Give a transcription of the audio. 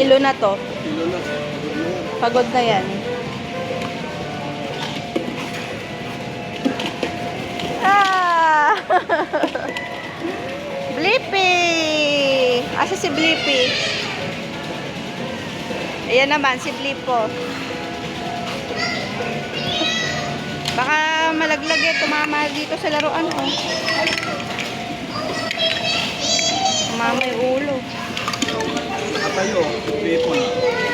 kilo na to? Kilo na. Pagod na yan. Ah! Blippi! Asa si Blippi? Ayan naman, si Blippo. Baka malaglag eh, tumama dito sa laruan ko. Tumama yung ulo. Nakatayo, bipon.